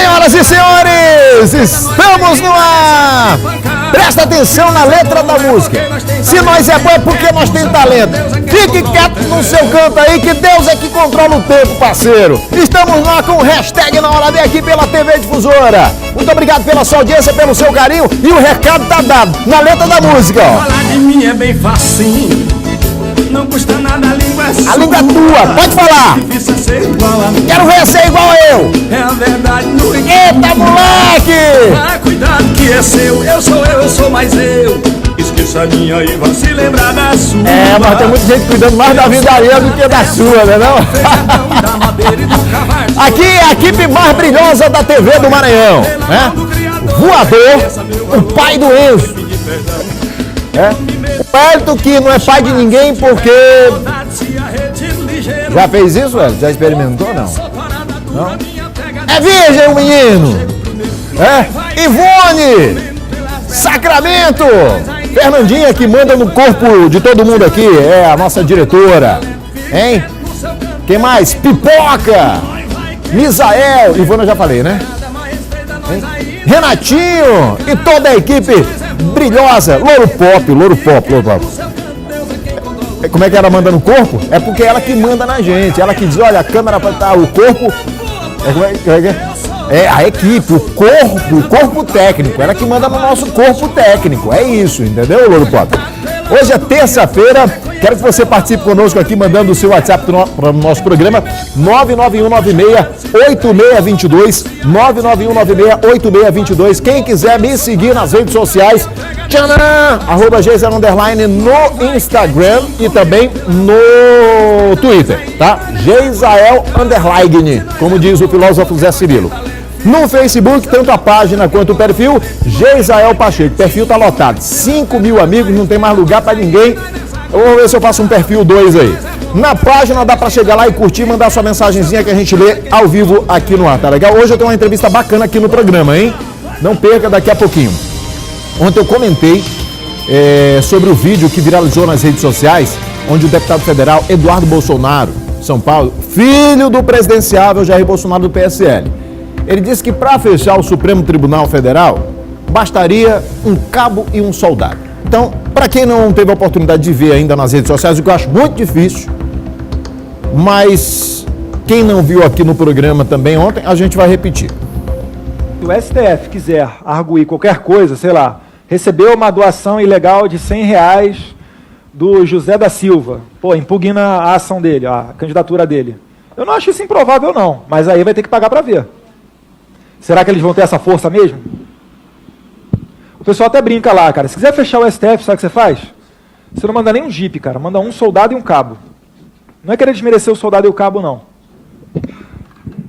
Senhoras e senhores, estamos no ar! Presta atenção na letra da música. Se nós é bom é porque nós temos talento. Fique quieto no seu canto aí que Deus é que controla o tempo, parceiro. Estamos lá com o hashtag Na Hora D aqui pela TV Difusora. Muito obrigado pela sua audiência, pelo seu carinho e o recado tá dado na letra da música. Falar de mim é bem facinho. Não custa nada, a língua é sua. A língua é tua, pode falar. Difícil é ser igual a mim. Quero ver ser igual a eu. É a verdade no Eita, moleque! Ah, cuidado que é seu. Eu sou mais eu. Esqueça a minha e vá se lembrar da sua. É, mas tem muita gente cuidando mais da vida alheia do que da sua, né não? Aqui é a equipe mais brilhosa da TV do Maranhão, né? Voador, o pai do Enzo. O Hélito que não é pai de ninguém porque... Já fez isso, Hélito? Já experimentou, não? Não? É virgem o menino! Ivone! Sacramento! Fernandinha que manda no corpo de todo mundo aqui, é a nossa diretora. Hein? Quem mais? Pipoca! Misael! Ivone eu já falei, né? Hein? Renatinho! E toda a equipe brilhosa! Louro Pop. Como é que ela manda no corpo? É porque ela que manda na gente. Ela que diz, olha, a câmera para estar, o corpo... É a equipe, o corpo técnico. Ela que manda no nosso corpo técnico. É isso, entendeu, Louro Pop? Hoje é terça-feira. Quero que você participe conosco aqui, mandando o seu WhatsApp para o nosso programa. 99196-8622. 99196-8622. Quem quiser me seguir nas redes sociais, tchanã, @Geisa_ no Instagram e também no Twitter, tá? Geisael _, como diz o filósofo Zé Cirilo. No Facebook, tanto a página quanto o perfil, Geisael Pacheco. O perfil tá lotado, 5 mil amigos, não tem mais lugar para ninguém. Eu vou ver se eu faço um perfil 2 aí. Na página dá para chegar lá e curtir, mandar sua mensagenzinha que a gente lê ao vivo aqui no ar, tá legal? Hoje eu tenho uma entrevista bacana aqui no programa, hein? Não perca daqui a pouquinho. Ontem eu comentei sobre o vídeo que viralizou nas redes sociais, onde o deputado federal Eduardo Bolsonaro, São Paulo, filho do presidenciável Jair Bolsonaro do PSL, ele disse que para fechar o Supremo Tribunal Federal, bastaria um cabo e um soldado. Então, para quem não teve a oportunidade de ver ainda nas redes sociais, o que eu acho muito difícil, mas quem não viu aqui no programa também ontem, a gente vai repetir. Se o STF quiser arguir qualquer coisa, sei lá, recebeu uma doação ilegal de R$100 do José da Silva, impugna a ação dele, a candidatura dele. Eu não acho isso improvável não, mas aí vai ter que pagar para ver. Será que eles vão ter essa força mesmo? O pessoal até brinca lá, cara. Se quiser fechar o STF, sabe o que você faz? Você não manda nem um jipe, cara. Manda um soldado e um cabo. Não é querer desmerecer o soldado e o cabo, não.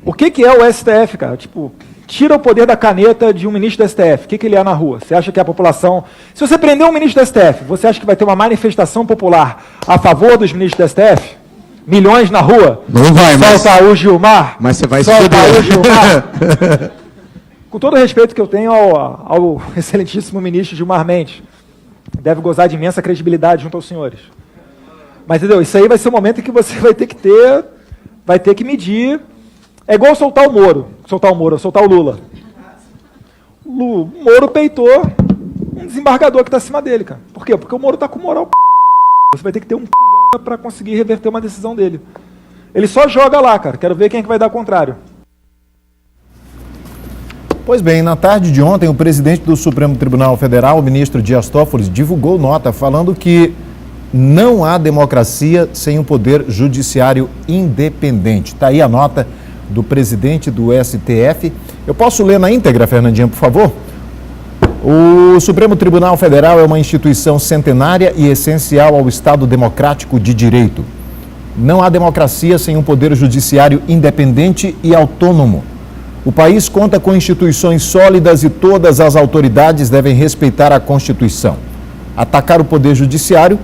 O que é o STF, cara? Tipo, tira o poder da caneta de um ministro do STF. O que ele é na rua? Você acha que a população... Se você prender um ministro do STF, você acha que vai ter uma manifestação popular a favor dos ministros do STF? Milhões na rua? Não vai, mas... Solta o Gilmar. Mas você vai se Solta fuder. o Gilmar. Com todo o respeito que eu tenho ao excelentíssimo ministro Gilmar Mendes, deve gozar de imensa credibilidade junto aos senhores. Mas, entendeu? Isso aí vai ser o momento em que você vai ter que medir. É igual soltar o Moro, soltar o Lula. O Moro peitou um desembargador que está acima dele, cara. Por quê? Porque o Moro está com moral. Você vai ter que ter um para conseguir reverter uma decisão dele. Ele só joga lá, cara. Quero ver quem é que vai dar o contrário. Pois bem, na tarde de ontem, o presidente do Supremo Tribunal Federal, o ministro Dias Toffoli, divulgou nota falando que não há democracia sem um poder judiciário independente. Está aí a nota do presidente do STF. Eu posso ler na íntegra, Fernandinha, por favor? O Supremo Tribunal Federal é uma instituição centenária e essencial ao Estado democrático de direito. Não há democracia sem um poder judiciário independente e autônomo. O país conta com instituições sólidas e todas as autoridades devem respeitar a Constituição. Atacar o Poder Judiciário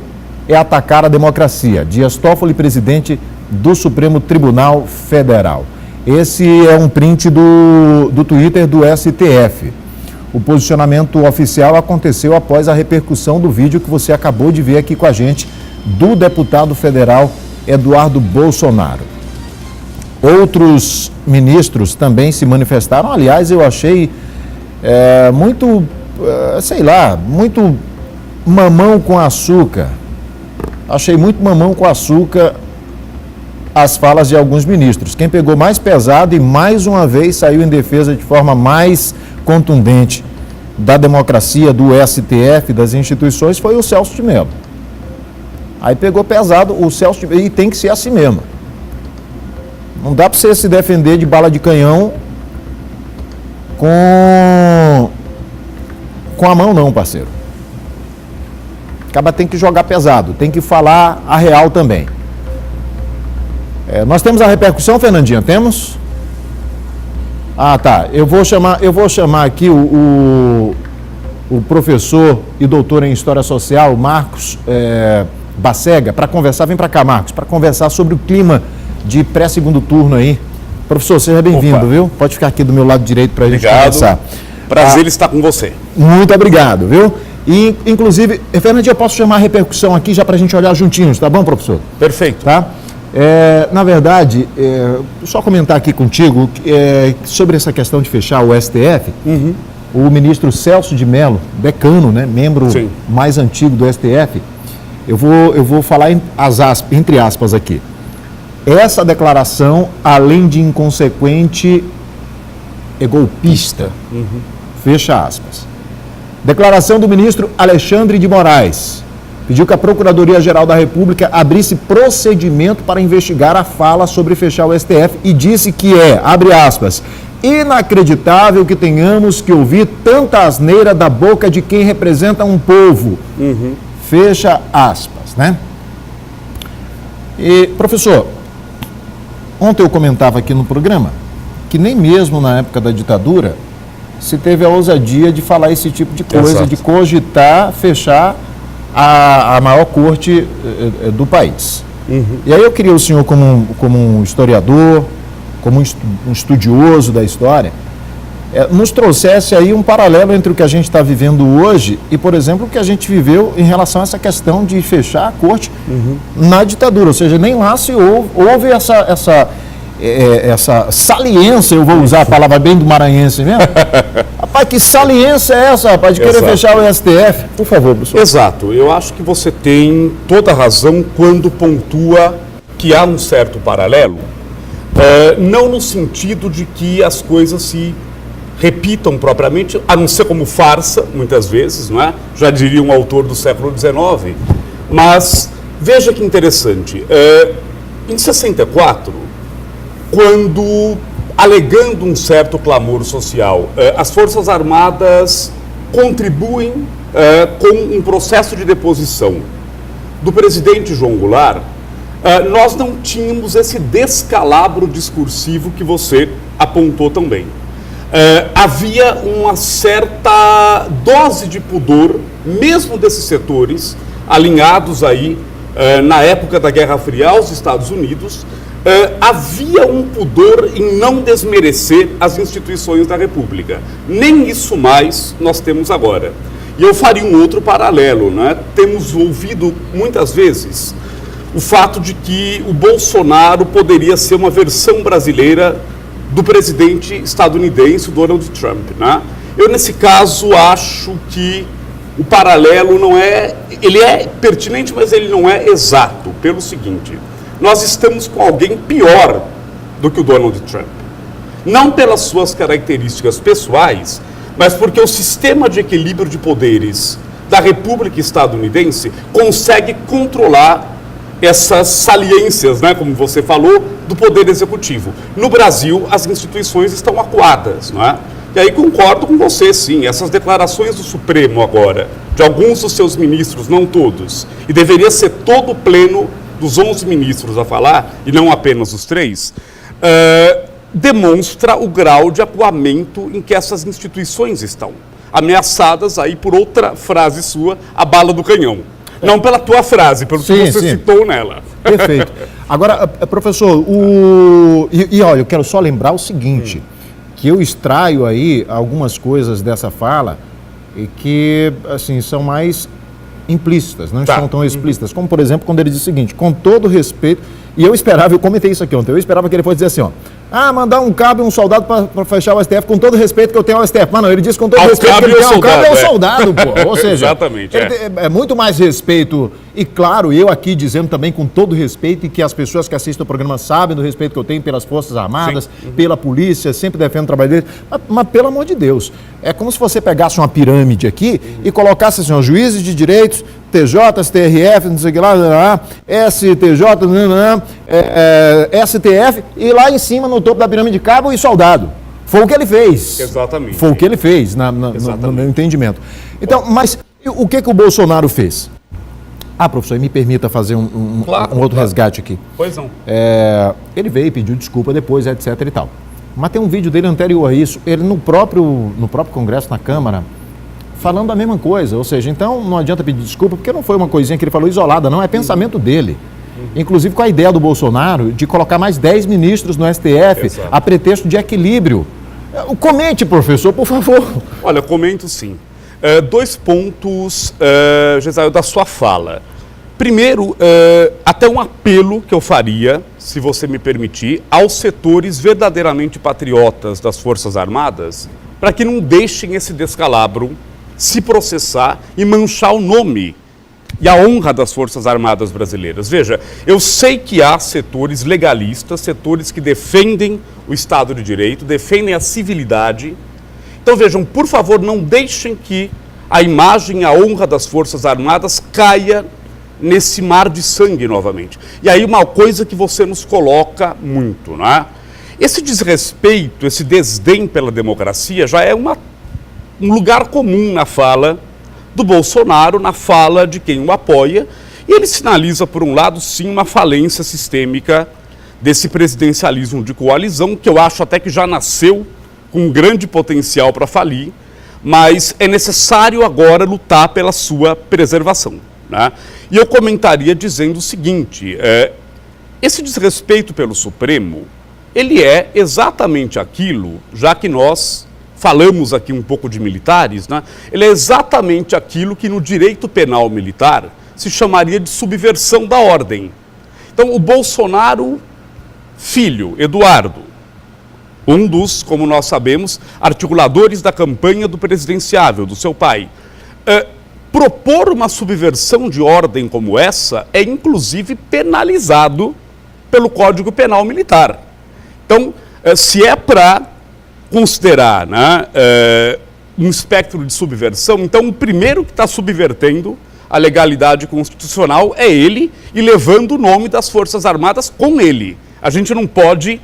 é atacar a democracia. Dias Toffoli, presidente do Supremo Tribunal Federal. Esse é um print do Twitter do STF. O posicionamento oficial aconteceu após a repercussão do vídeo que você acabou de ver aqui com a gente, do deputado federal Eduardo Bolsonaro. Outros ministros também se manifestaram. Aliás, eu achei muito, muito mamão com açúcar. Achei muito mamão com açúcar as falas de alguns ministros. Quem pegou mais pesado e mais uma vez saiu em defesa de forma mais contundente da democracia, do STF, das instituições, foi o Celso de Mello. Aí pegou pesado o Celso de Mello, e tem que ser assim mesmo. Não dá para você se defender de bala de canhão com a mão não, parceiro. Acaba tem que jogar pesado, tem que falar a real também. Nós temos a repercussão, Fernandinha? Temos? Ah, tá. Eu vou chamar aqui o professor e doutor em História Social, Marcos Bacega, para conversar. Vem para cá, Marcos, para conversar sobre o clima de pré-segundo turno aí. Professor, seja bem-vindo, viu? Pode ficar aqui do meu lado direito para a gente conversar. Prazer estar com você. Muito obrigado, viu? E, inclusive, Fernandinha, eu posso chamar a repercussão aqui já para a gente olhar juntinhos, tá bom, professor? Perfeito. Tá? Na verdade, só comentar aqui contigo sobre essa questão de fechar o STF. Uhum. O ministro Celso de Mello, decano, né, membro Sim. mais antigo do STF, eu vou falar entre aspas aqui. Essa declaração, além de inconsequente, é golpista. Uhum. Fecha aspas. Declaração do ministro Alexandre de Moraes. Pediu que a Procuradoria-Geral da República abrisse procedimento para investigar a fala sobre fechar o STF e disse que abre aspas, inacreditável que tenhamos que ouvir tanta asneira da boca de quem representa um povo. Uhum. Fecha aspas, né? E, professor, ontem eu comentava aqui no programa que nem mesmo na época da ditadura se teve a ousadia de falar esse tipo de coisa, Exato. de cogitar fechar a maior corte do país. Uhum. E aí eu queria o senhor, como um historiador, como um estudioso da história, nos trouxesse aí um paralelo entre o que a gente está vivendo hoje e, por exemplo, o que a gente viveu em relação a essa questão de fechar a corte na ditadura. Ou seja, nem lá se houve essa saliência, eu vou usar a palavra bem do maranhense mesmo. Rapaz, que saliência é essa, rapaz, de querer Exato. fechar o STF? Por favor, professor. Exato. Eu acho que você tem toda a razão quando pontua que há um certo paralelo, não no sentido de que as coisas se repitam propriamente, a não ser como farsa, muitas vezes, não é? Já diria um autor do século XIX. Mas veja que interessante. Em 64, quando, alegando um certo clamor social, as Forças Armadas contribuem com um processo de deposição do presidente João Goulart, nós não tínhamos esse descalabro discursivo que você apontou também. Havia uma certa dose de pudor, mesmo desses setores, alinhados aí na época da Guerra Fria aos Estados Unidos, havia um pudor em não desmerecer as instituições da República. Nem isso mais nós temos agora. E eu faria um outro paralelo, né? Temos ouvido muitas vezes o fato de que o Bolsonaro poderia ser uma versão brasileira do presidente estadunidense, Donald Trump, né? Eu, nesse caso, acho que o paralelo não é... Ele é pertinente, mas ele não é exato, pelo seguinte: nós estamos com alguém pior do que o Donald Trump. Não pelas suas características pessoais, mas porque o sistema de equilíbrio de poderes da República Estadunidense consegue controlar essas saliências, né, como você falou, do poder executivo. No Brasil, as instituições estão acuadas, não é? E aí concordo com você, sim, essas declarações do Supremo agora, de alguns dos seus ministros, não todos, e deveria ser todo o pleno dos 11 ministros a falar, e não apenas os 3, demonstra o grau de acuamento em que essas instituições estão, ameaçadas aí por outra frase sua, a bala do canhão. Não pela tua frase, pelo que você citou nela. Perfeito. Agora, professor, olha, eu quero só lembrar o seguinte, que eu extraio aí algumas coisas dessa fala e que, assim, são mais implícitas, não estão tão explícitas. Como, por exemplo, quando ele diz o seguinte, com todo respeito, e eu comentei isso aqui ontem, eu esperava que ele fosse dizer assim, ó, mandar um cabo e um soldado para fechar o STF, com todo respeito que eu tenho ao STF. Mas não, ele diz com todo respeito que ele tem ao cabo e ao soldado, pô. Ou seja, exatamente, é muito mais respeito, e claro, eu aqui dizendo também com todo respeito, e que as pessoas que assistem o programa sabem do respeito que eu tenho pelas Forças Armadas, pela polícia, sempre defendo o trabalho deles, mas pelo amor de Deus, é como se você pegasse uma pirâmide aqui e colocasse assim, ó, juízes de direitos, TJ, STRF, não sei o que lá, STJ, STF, e lá em cima, no topo da pirâmide, cabo e soldado. Foi o que ele fez. Exatamente. Foi o que ele fez, no meu entendimento. Então, mas o que o Bolsonaro fez? Professor, me permita fazer um outro resgate aqui. Pois não. Ele veio e pediu desculpa depois, etc e tal. Mas tem um vídeo dele anterior a isso, ele no próprio Congresso, na Câmara, falando a mesma coisa. Ou seja, então não adianta pedir desculpa, porque não foi uma coisinha que ele falou isolada, não, é pensamento dele. Inclusive com a ideia do Bolsonaro de colocar mais 10 ministros no STF, Exato. a pretexto de equilíbrio. Comente, professor, por favor. Olha, comento sim. 2 pontos, Gesael, da sua fala. Primeiro, até um apelo que eu faria, se você me permitir, aos setores verdadeiramente patriotas das Forças Armadas, para que não deixem esse descalabro se processar e manchar o nome e a honra das Forças Armadas brasileiras. Veja, eu sei que há setores legalistas, setores que defendem o Estado de Direito, defendem a civilidade. Então vejam, por favor, não deixem que a imagem, a honra das Forças Armadas caia nesse mar de sangue novamente. E aí uma coisa que você nos coloca muito, não é? Esse desrespeito, esse desdém pela democracia já é um lugar comum na fala do Bolsonaro, na fala de quem o apoia, e ele sinaliza, por um lado, sim, uma falência sistêmica desse presidencialismo de coalizão, que eu acho até que já nasceu com um grande potencial para falir, mas é necessário agora lutar pela sua preservação, né? E eu comentaria dizendo o seguinte, esse desrespeito pelo Supremo, ele é exatamente aquilo, já que nós falamos aqui um pouco de militares, né? Ele é exatamente aquilo que no direito penal militar se chamaria de subversão da ordem. Então, o Bolsonaro, filho, Eduardo, um dos, como nós sabemos, articuladores da campanha do presidenciável, do seu pai, propor uma subversão de ordem como essa é, inclusive, penalizado pelo Código Penal Militar. Então, se é para considerar, né, um espectro de subversão, então o primeiro que está subvertendo a legalidade constitucional é ele e levando o nome das Forças Armadas com ele. A gente não pode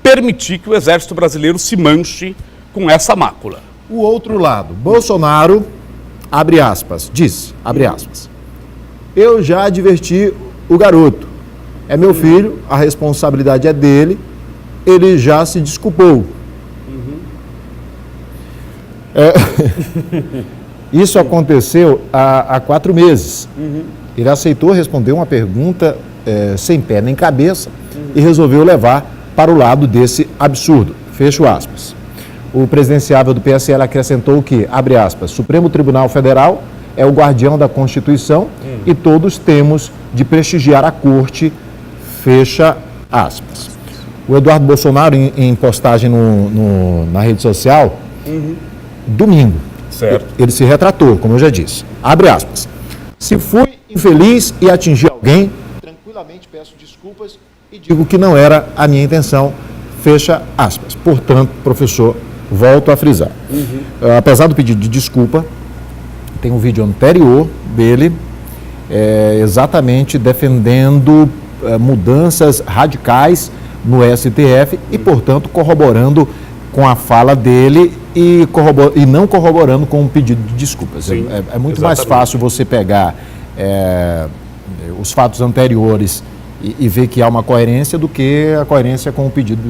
permitir que o Exército Brasileiro se manche com essa mácula. O outro lado, Bolsonaro, abre aspas, disse, abre aspas, eu já adverti o garoto, é meu filho, a responsabilidade é dele, ele já se desculpou. Isso aconteceu há 4 meses. Ele aceitou responder uma pergunta sem pé nem cabeça e resolveu levar para o lado desse absurdo. Fecho aspas. O presidenciável do PSL acrescentou que, abre aspas, Supremo Tribunal Federal é o guardião da Constituição e todos temos de prestigiar a corte, fecha aspas. O Eduardo Bolsonaro, em postagem na rede social, domingo, Certo. ele se retratou, como eu já disse. Abre aspas. Se fui infeliz e atingi alguém, tranquilamente peço desculpas e digo que não era a minha intenção, fecha aspas. Portanto, professor, volto a frisar. Apesar do pedido de desculpa, tem um vídeo anterior dele, exatamente defendendo mudanças radicais no STF e, portanto, corroborando com a fala dele e não corroborando com o pedido de desculpas. Sim, é muito mais fácil você pegar os fatos anteriores e ver que há uma coerência do que a coerência com o pedido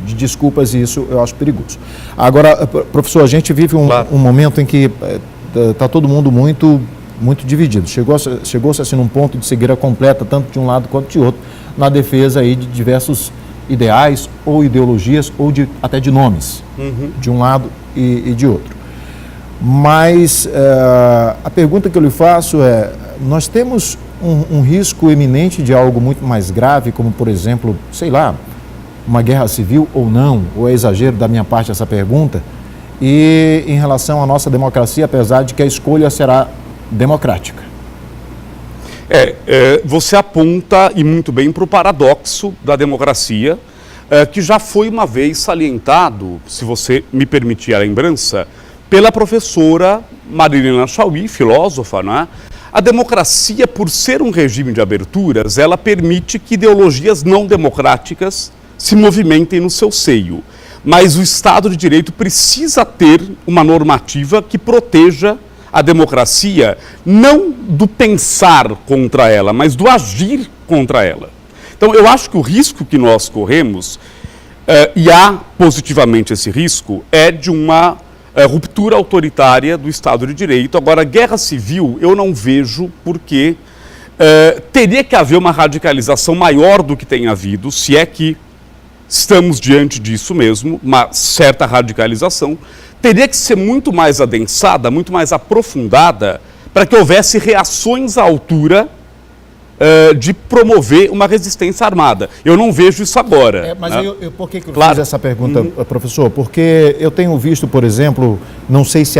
de desculpas, e isso eu acho perigoso. Agora, professor, a gente vive um momento em que está todo mundo muito dividido. Chegou-se assim num ponto de cegueira completa, tanto de um lado quanto de outro, na defesa aí de diversos ideais ou ideologias ou até de nomes, de um lado e de outro. Mas a pergunta que eu lhe faço é, nós temos um risco eminente de algo muito mais grave, como, por exemplo, sei lá, uma guerra civil ou não, ou é exagero da minha parte essa pergunta, e em relação à nossa democracia, apesar de que a escolha será democrática? Você aponta, e muito bem, para o paradoxo da democracia, que já foi uma vez salientado, se você me permitir a lembrança, pela professora Marilena Chaui, filósofa, né? A democracia, por ser um regime de aberturas, ela permite que ideologias não democráticas se movimentem no seu seio. Mas o Estado de Direito precisa ter uma normativa que proteja a democracia, não do pensar contra ela, mas do agir contra ela. Então, eu acho que o risco que nós corremos, e há positivamente esse risco, é de uma ruptura autoritária do Estado de Direito. Agora, guerra civil eu não vejo, porque teria que haver uma radicalização maior do que tem havido, se é que estamos diante disso mesmo, uma certa radicalização, teria que ser muito mais adensada, muito mais aprofundada, para que houvesse reações à altura de promover uma resistência armada. Eu não vejo isso agora. Mas né? por que eu fiz essa pergunta, professor? Porque eu tenho visto, por exemplo, não sei se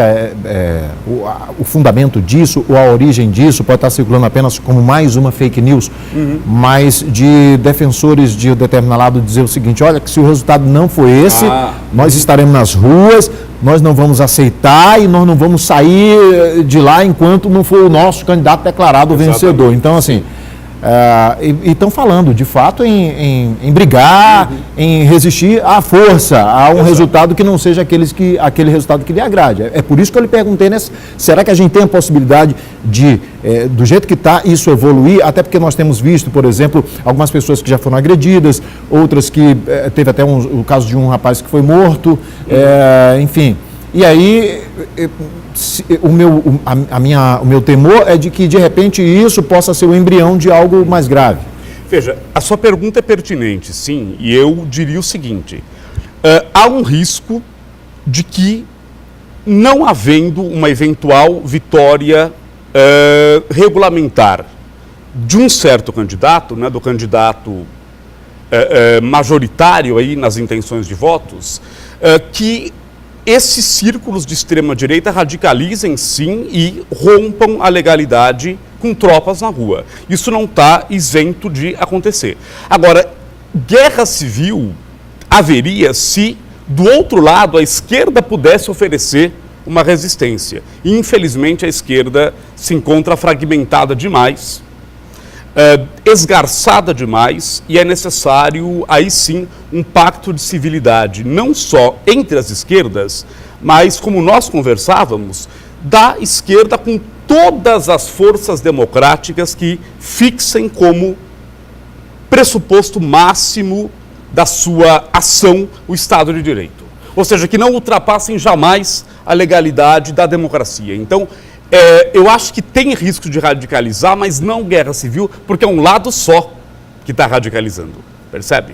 o fundamento disso ou a origem disso pode estar circulando apenas como mais uma fake news, mas de defensores de determinado lado dizer o seguinte, olha, que se o resultado não for esse, nós estaremos nas ruas, nós não vamos aceitar e nós não vamos sair de lá enquanto não for o nosso candidato declarado vencedor. Então, assim, e estão falando, de fato, em brigar, em resistir à força, a um resultado que não seja aquele resultado que lhe agrade. É por isso que eu lhe perguntei, será que a gente tem a possibilidade de, do jeito que está, isso evoluir? Até porque nós temos visto, por exemplo, algumas pessoas que já foram agredidas, outras que teve até o caso de um rapaz que foi morto, enfim. E aí, o meu temor é de que, de repente, isso possa ser o embrião de algo mais grave. Veja, a sua pergunta é pertinente, sim, e eu diria o seguinte, há um risco de que, não havendo uma eventual vitória regulamentar de um certo candidato, né, do candidato majoritário aí nas intenções de votos, que esses círculos de extrema-direita radicalizem, sim, e rompam a legalidade com tropas na rua. Isso não está isento de acontecer. Agora, guerra civil haveria se, do outro lado, a esquerda pudesse oferecer uma resistência. E, infelizmente, a esquerda se encontra fragmentada demais, esgarçada demais, e é necessário, aí sim, um pacto de civilidade, não só entre as esquerdas, mas, como nós conversávamos, da esquerda com todas as forças democráticas que fixem como pressuposto máximo da sua ação o Estado de Direito. Ou seja, que não ultrapassem jamais a legalidade da democracia. Então, eu acho que tem risco de radicalizar, mas não guerra civil, porque é um lado só que está radicalizando, percebe?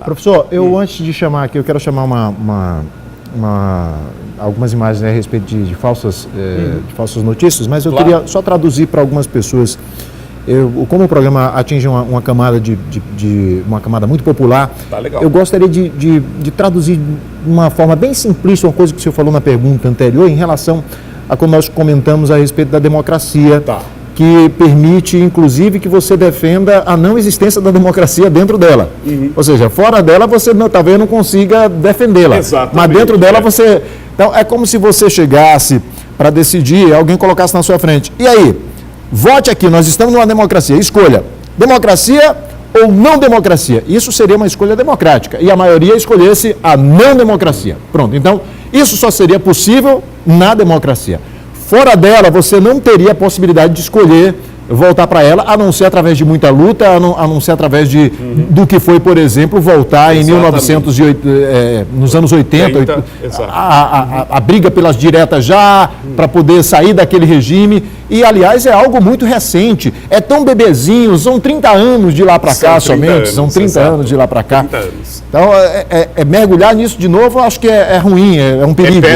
Professor, antes de chamar aqui, eu quero chamar algumas imagens a respeito de falsas notícias, mas eu queria só traduzir para algumas pessoas. Como o programa atinge uma camada uma camada muito popular, eu gostaria de traduzir de uma forma bem simplista uma coisa que o senhor falou na pergunta anterior em relação a quando nós comentamos a respeito da democracia, que permite, inclusive, que você defenda a não existência da democracia dentro dela. Ou seja, fora dela você talvez não consiga defendê-la, mas dentro dela você... Então, é como se você chegasse para decidir, alguém colocasse na sua frente, e aí, vote aqui, nós estamos numa democracia, escolha, democracia ou não democracia. Isso seria uma escolha democrática, e a maioria escolhesse a não democracia. Pronto, então, isso só seria possível na democracia. Fora dela, você não teria a possibilidade de escolher voltar para ela, a não ser através de muita luta, a não ser através do que foi, por exemplo, voltar em 1908, nos anos 80, a briga pelas diretas já, para poder sair daquele regime. E, aliás, é algo muito recente. É tão bebezinho, são 30 anos de lá para cá somente, são 30 anos de lá para cá. Então, mergulhar nisso de novo, eu acho que é ruim, é um perigo.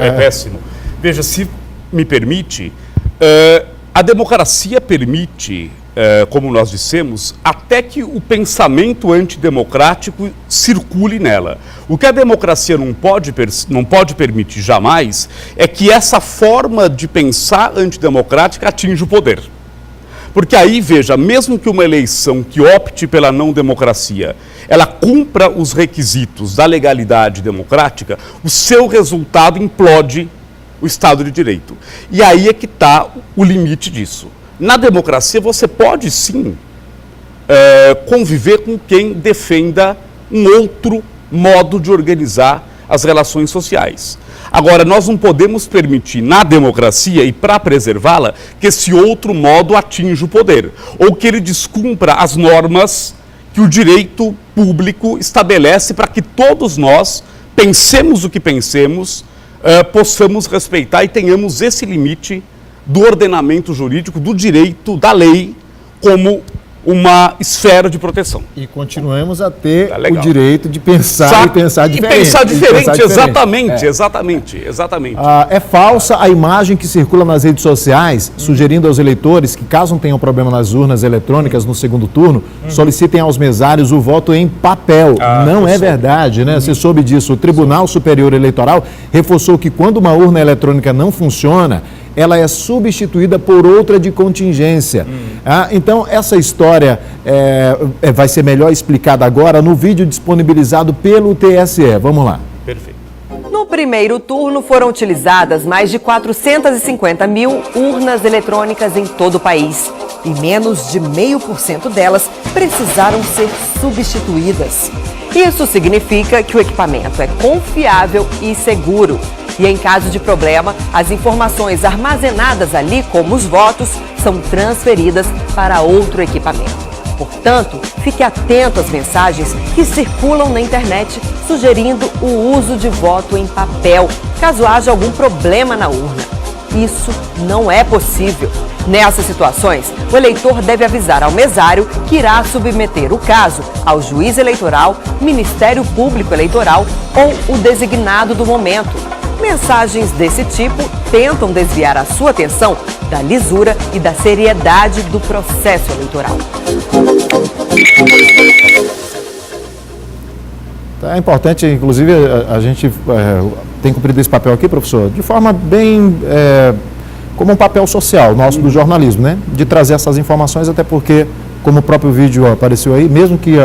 É péssimo. Veja, se me permite, a democracia permite, como nós dissemos, até que o pensamento antidemocrático circule nela. O que a democracia não pode permitir jamais é que essa forma de pensar antidemocrática atinja o poder. Porque aí, veja, mesmo que uma eleição que opte pela não democracia, ela cumpra os requisitos da legalidade democrática, o seu resultado implode o Estado de Direito. E aí é que está o limite disso. Na democracia, você pode sim conviver com quem defenda um outro modo de organizar as relações sociais. Agora, nós não podemos permitir na democracia, e para preservá-la, que esse outro modo atinja o poder, ou que ele descumpra as normas que o direito público estabelece para que todos nós, pensemos o que pensemos, possamos respeitar e tenhamos esse limite do ordenamento jurídico, do direito, da lei, como uma esfera de proteção. E continuamos a ter o direito de pensar e pensar diferente. Exatamente. É falsa a imagem que circula nas redes sociais, sugerindo aos eleitores que, caso não tenham problema nas urnas eletrônicas no segundo turno, solicitem aos mesários o voto em papel. Não é verdade, né? Você soube disso. O Tribunal Superior Eleitoral reforçou que quando uma urna eletrônica não funciona, ela é substituída por outra de contingência. Então, essa história vai ser melhor explicada agora no vídeo disponibilizado pelo TSE. Vamos lá. Perfeito. No primeiro turno foram utilizadas mais de 450 mil urnas eletrônicas em todo o país. E menos de 0,5% delas precisaram ser substituídas. Isso significa que o equipamento é confiável e seguro. E em caso de problema, as informações armazenadas ali, como os votos, são transferidas para outro equipamento. Portanto, fique atento às mensagens que circulam na internet sugerindo o uso de voto em papel, caso haja algum problema na urna. Isso não é possível. Nessas situações, o eleitor deve avisar ao mesário que irá submeter o caso ao juiz eleitoral, Ministério Público Eleitoral ou o designado do momento. Mensagens desse tipo tentam desviar a sua atenção da lisura e da seriedade do processo eleitoral. É importante, inclusive, a gente tem cumprido esse papel aqui, professor, de forma bem como um papel social nosso do jornalismo, né? De trazer essas informações, até porque, como o próprio vídeo apareceu aí, mesmo que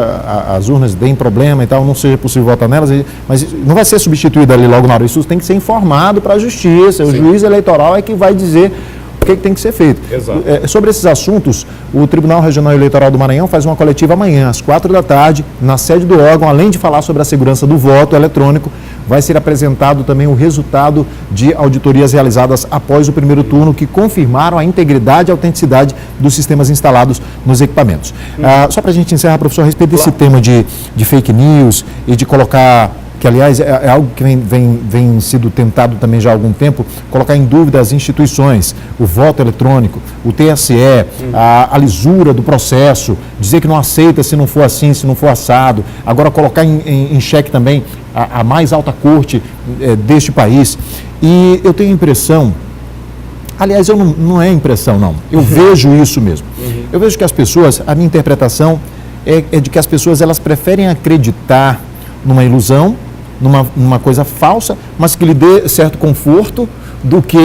as urnas deem problema e tal, não seja possível votar nelas, mas não vai ser substituído ali logo na hora. Isso tem que ser informado para a justiça. O juiz eleitoral é que vai dizer o que tem que ser feito. Exato. Sobre esses assuntos, o Tribunal Regional Eleitoral do Maranhão faz uma coletiva amanhã, às 16h, na sede do órgão. Além de falar sobre a segurança do voto eletrônico, vai ser apresentado também o resultado de auditorias realizadas após o primeiro turno, que confirmaram a integridade e autenticidade dos sistemas instalados nos equipamentos. Só para a gente encerrar, professor, a respeito desse tema de fake news e de colocar, que aliás é algo que vem sido tentado também já há algum tempo, colocar em dúvida as instituições, o voto eletrônico, o TSE, a lisura do processo, dizer que não aceita se não for assim, se não for assado, agora colocar em xeque também a mais alta corte deste país. E eu tenho a impressão, aliás, não é impressão não, eu vejo isso mesmo. Eu vejo que as pessoas, a minha interpretação é de que as pessoas elas preferem acreditar numa ilusão, numa coisa falsa, mas que lhe dê certo conforto, do que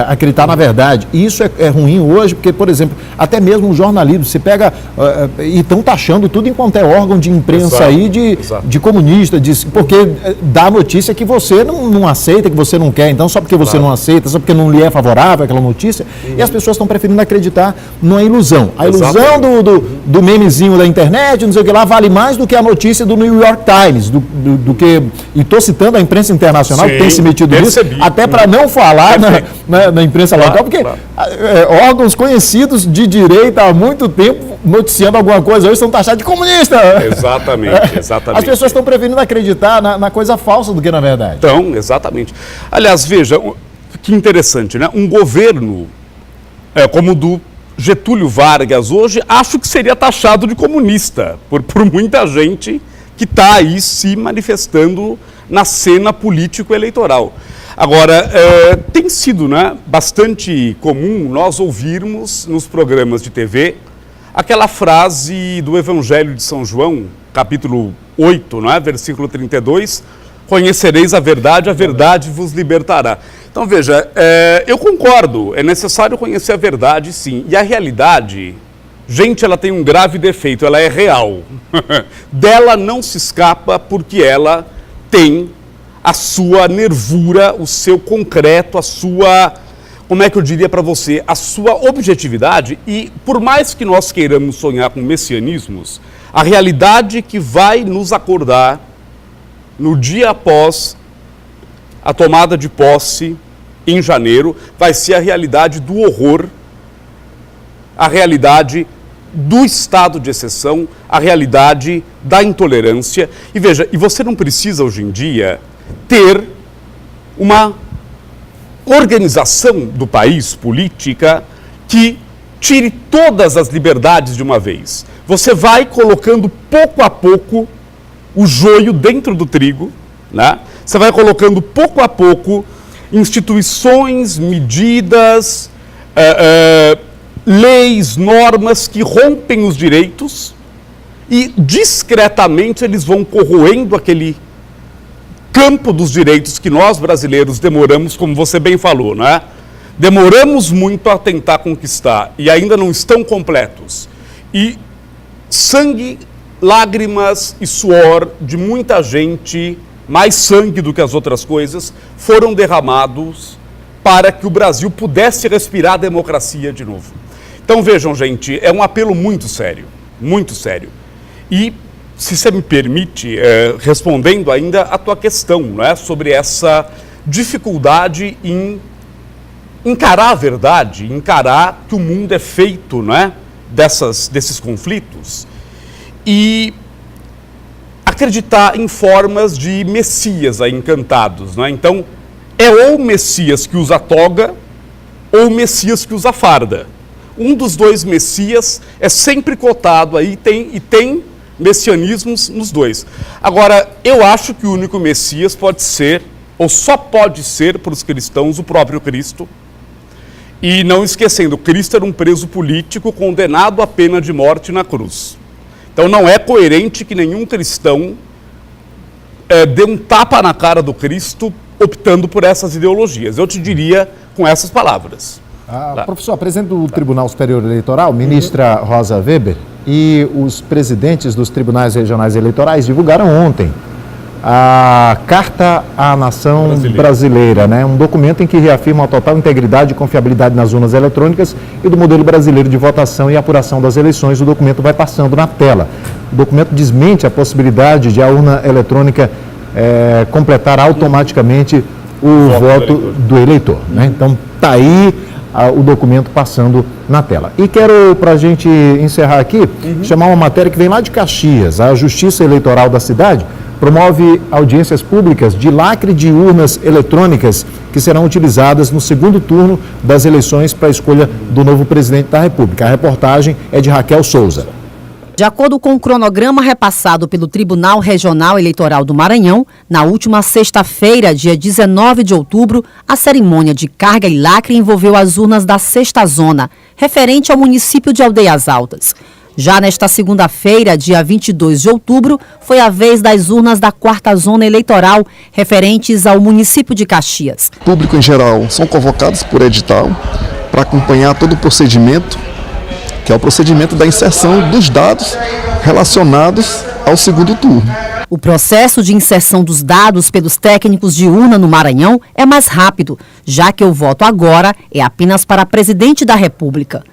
acreditar na verdade. E isso é ruim hoje, porque, por exemplo, até mesmo o jornalismo, você pega e estão taxando tudo enquanto é órgão de imprensa aí de comunista, porque dá a notícia que você não aceita, que você não quer, então só porque você não aceita, só porque não lhe é favorável aquela notícia, e as pessoas estão preferindo acreditar numa ilusão. A ilusão do memezinho da internet, não sei o que lá, vale mais do que a notícia do New York Times, do que, e estou citando a imprensa internacional, que tem se metido nisso, até para não falar na imprensa local, porque órgãos conhecidos de direita há muito tempo noticiando alguma coisa hoje estão taxados de comunista. Exatamente. As pessoas estão preferindo acreditar na coisa falsa do que na verdade. Então, exatamente. Aliás, veja, que interessante, né? Um governo como o do Getúlio Vargas hoje, acho que seria taxado de comunista por muita gente que está aí se manifestando na cena político-eleitoral. Agora, tem sido, né, bastante comum nós ouvirmos nos programas de TV aquela frase do Evangelho de São João, capítulo 8, não é? Versículo 32, conhecereis a verdade vos libertará. Então, veja, eu concordo, é necessário conhecer a verdade, sim. E a realidade, gente, ela tem um grave defeito, ela é real. Dela não se escapa porque ela tem a sua nervura, o seu concreto, a sua, como é que eu diria para você, a sua objetividade. E por mais que nós queiramos sonhar com messianismos, a realidade que vai nos acordar no dia após a tomada de posse em janeiro vai ser a realidade do horror, a realidade do estado de exceção, a realidade da intolerância. E veja, e você não precisa hoje em dia ter uma organização do país, política, que tire todas as liberdades de uma vez. Você vai colocando pouco a pouco o joio dentro do trigo, né? Você vai colocando pouco a pouco instituições, medidas, leis, normas que rompem os direitos e discretamente eles vão corroendo aquele campo dos direitos que nós brasileiros demoramos, como você bem falou, né? Demoramos muito a tentar conquistar e ainda não estão completos. E sangue, lágrimas e suor de muita gente, mais sangue do que as outras coisas, foram derramados para que o Brasil pudesse respirar a democracia de novo. Então vejam, gente, é um apelo muito sério, muito sério. E, se você me permite, respondendo ainda a tua questão, né, sobre essa dificuldade em encarar a verdade, encarar que o mundo é feito, né, desses conflitos, e acreditar em formas de messias aí, encantados, né? Então, é ou o messias que usa toga ou o messias que usa farda. Um dos dois messias é sempre cotado aí e tem messianismos nos dois. Agora, eu acho que o único messias pode ser, ou só pode ser para os cristãos, o próprio Cristo. E não esquecendo, Cristo era um preso político condenado à pena de morte na cruz. Então não é coerente que nenhum cristão dê um tapa na cara do Cristo optando por essas ideologias. Eu te diria com essas palavras. Professor, a presidente do Tribunal Superior Eleitoral, ministra Rosa Weber, e os presidentes dos tribunais regionais eleitorais divulgaram ontem a Carta à Nação Brasileira, né? Um documento em que reafirma a total integridade e confiabilidade nas urnas eletrônicas e do modelo brasileiro de votação e apuração das eleições. O documento vai passando na tela. O documento desmente a possibilidade de a urna eletrônica completar automaticamente o voto do eleitor, né? Então, está aí o documento passando na tela. E quero, para a gente encerrar aqui, chamar uma matéria que vem lá de Caxias. A Justiça Eleitoral da cidade promove audiências públicas de lacre de urnas eletrônicas que serão utilizadas no segundo turno das eleições para a escolha do novo presidente da República. A reportagem é de Raquel Souza. De acordo com o cronograma repassado pelo Tribunal Regional Eleitoral do Maranhão, na última sexta-feira, dia 19 de outubro, a cerimônia de carga e lacre envolveu as urnas da Sexta Zona, referente ao município de Aldeias Altas. Já nesta segunda-feira, dia 22 de outubro, foi a vez das urnas da Quarta Zona Eleitoral, referentes ao município de Caxias. O público em geral são convocados por edital para acompanhar todo o procedimento, que é o procedimento da inserção dos dados relacionados ao segundo turno. O processo de inserção dos dados pelos técnicos de urna no Maranhão é mais rápido, já que o voto agora é apenas para presidente da República.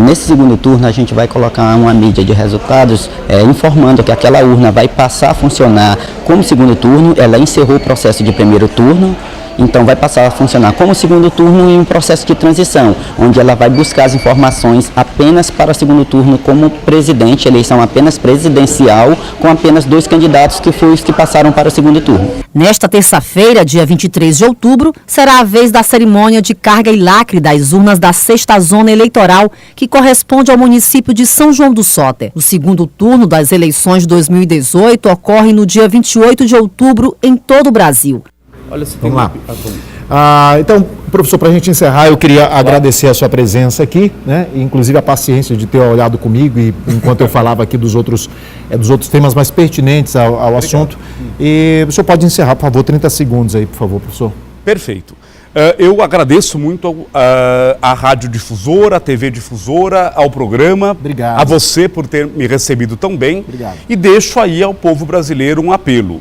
Nesse segundo turno, a gente vai colocar uma mídia de resultados informando que aquela urna vai passar a funcionar como segundo turno. Ela encerrou o processo de primeiro turno, então vai passar a funcionar como segundo turno em um processo de transição, onde ela vai buscar as informações apenas para o segundo turno como presidente, eleição apenas presidencial, com apenas 2 candidatos que foram os que passaram para o segundo turno. Nesta terça-feira, dia 23 de outubro, será a vez da cerimônia de carga e lacre das urnas da Sexta Zona Eleitoral, que corresponde ao município de São João do Soter. O segundo turno das eleições de 2018 ocorre no dia 28 de outubro em todo o Brasil. Vamos lá. Então, professor, para a gente encerrar, eu queria agradecer a sua presença aqui, né? Inclusive a paciência de ter olhado comigo e enquanto eu falava aqui dos outros temas mais pertinentes ao assunto. E o senhor pode encerrar, por favor, 30 segundos aí, por favor, professor. Perfeito. Eu agradeço muito à Rádio Difusora, à TV Difusora, ao programa. Obrigado. A você por ter me recebido tão bem. Obrigado. E deixo aí ao povo brasileiro um apelo.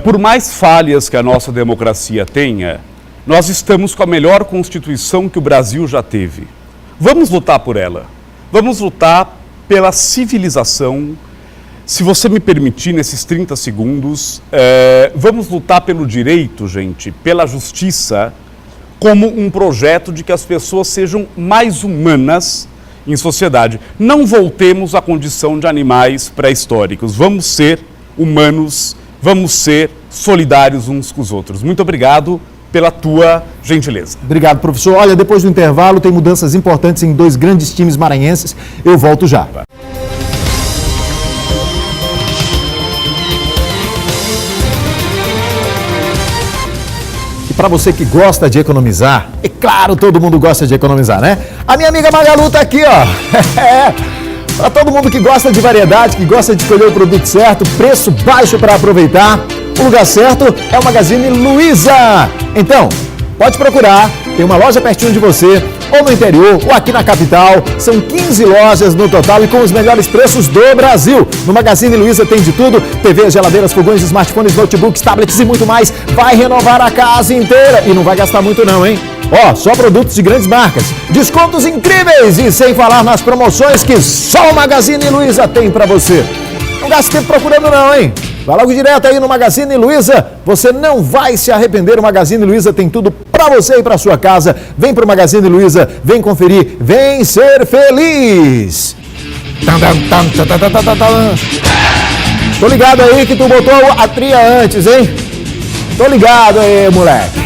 Por mais falhas que a nossa democracia tenha, nós estamos com a melhor Constituição que o Brasil já teve. Vamos lutar por ela. Vamos lutar pela civilização. Se você me permitir, nesses 30 segundos, vamos lutar pelo direito, gente, pela justiça, como um projeto de que as pessoas sejam mais humanas em sociedade. Não voltemos à condição de animais pré-históricos. Vamos ser humanos, vamos ser solidários uns com os outros. Muito obrigado pela tua gentileza. Obrigado, professor. Olha, depois do intervalo tem mudanças importantes em 2 grandes times maranhenses. Eu volto já. E para você que gosta de economizar, é claro, todo mundo gosta de economizar, né? A minha amiga Magalu tá aqui, ó. Para todo mundo que gosta de variedade, que gosta de escolher o produto certo, preço baixo para aproveitar, o lugar certo é o Magazine Luiza. Então, pode procurar, tem uma loja pertinho de você, ou no interior, ou aqui na capital. São 15 lojas no total e com os melhores preços do Brasil. No Magazine Luiza tem de tudo, TVs, geladeiras, fogões, smartphones, notebooks, tablets e muito mais. Vai renovar a casa inteira e não vai gastar muito não, hein? Ó, só produtos de grandes marcas, descontos incríveis e sem falar nas promoções que só o Magazine Luiza tem pra você. Não gaste tempo procurando não, hein? Vai logo direto aí no Magazine Luiza, você não vai se arrepender. O Magazine Luiza tem tudo pra você e pra sua casa. Vem pro Magazine Luiza, vem conferir, vem ser feliz. Tô ligado aí que tu botou a tria antes, hein? Tô ligado aí, moleque.